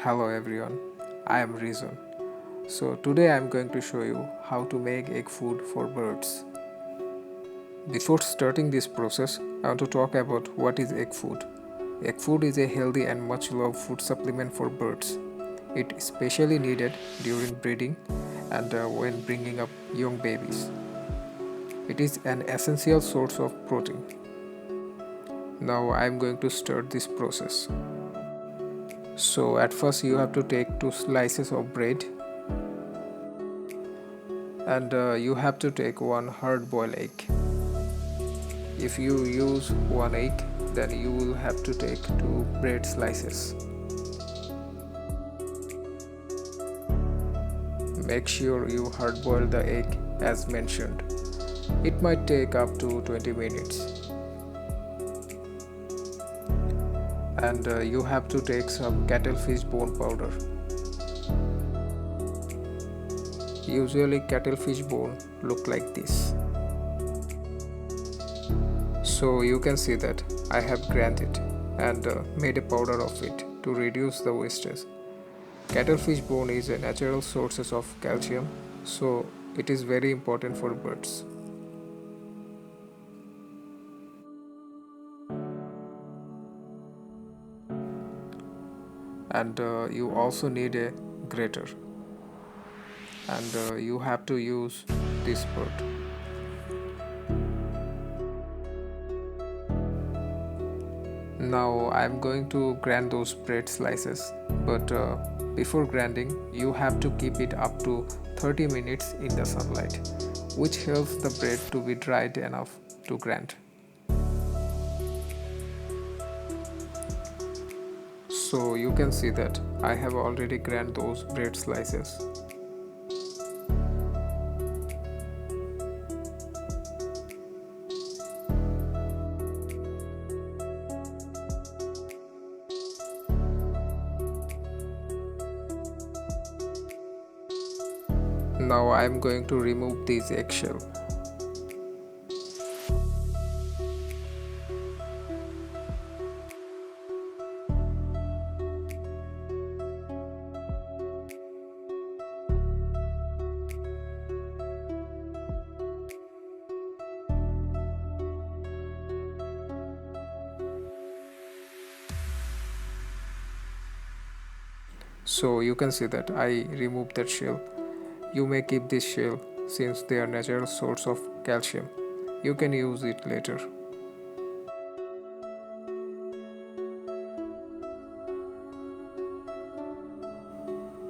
Hello everyone, I am Rejon. So today I am going to show you how to make egg food for birds. Before starting this process, I want to talk about what is egg food. Egg food is a healthy and much loved food supplement for birds. It is especially needed during breeding and when bringing up young babies. It is an essential source of protein. Now I am going to start this process. So at first you have to take two slices of bread and you have to take one hard boiled egg. If you use one egg, then you will have to take two bread slices. Make sure you hard boil the egg as mentioned. It might take up to 20 minutes. And you have to take some cuttlefish bone powder. Usually cuttlefish bone look like this. So you can see that I have ground it and made a powder of it to reduce the wastage. Cuttlefish bone is a natural source of calcium, so it is very important for birds. And you also need a grater, and you have to use this part. Now I am going to grind those bread slices, but before grinding you have to keep it up to 30 minutes in the sunlight, which helps the bread to be dried enough to grind. So you can see that I have already ground those bread slices. Now I am going to remove this eggshell. So you can see that I removed that shell. You may keep this shell since they are natural source of calcium. You can use it later.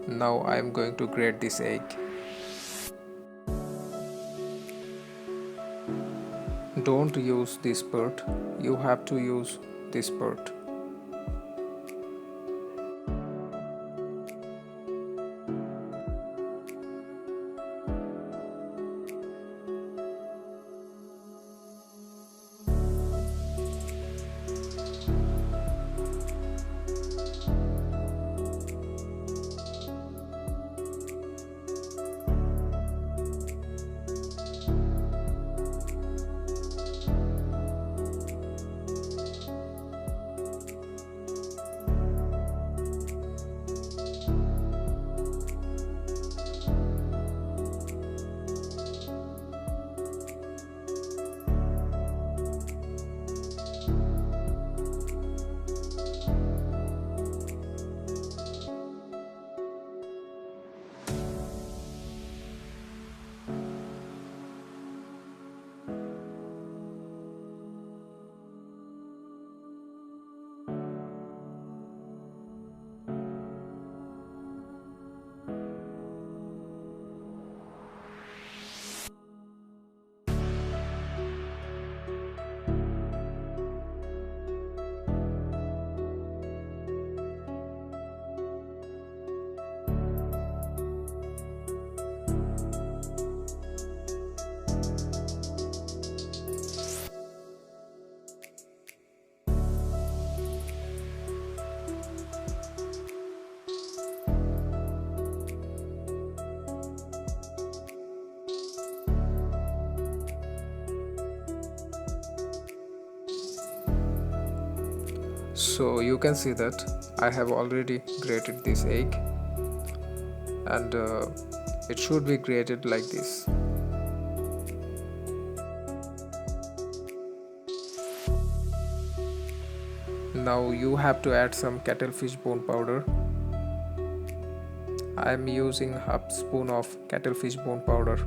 Now I am going to grate this egg. Don't use this part, you have to use this part. So you can see that I have already grated this egg, and it should be grated like this. Now you have to add some cuttlefish bone powder. I am using half spoon of cuttlefish bone powder.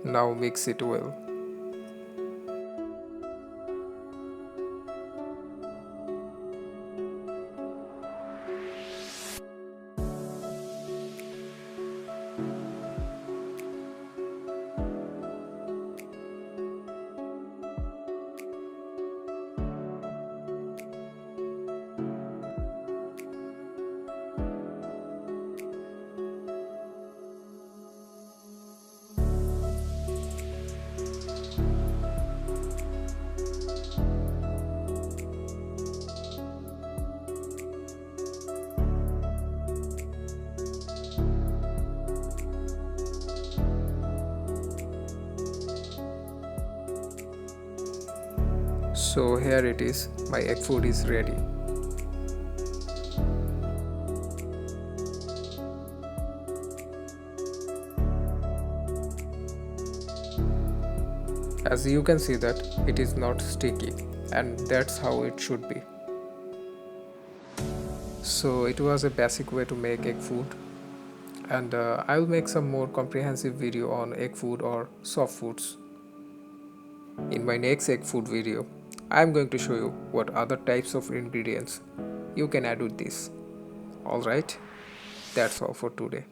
Now mix it well. So here it is, my egg food is ready. As you can see that it is not sticky, and that's how it should be. So it was a basic way to make egg food, and I will make some more comprehensive video on egg food or soft foods. In my next egg food video, I am going to show you what other types of ingredients you can add with this. Alright, that's all for today.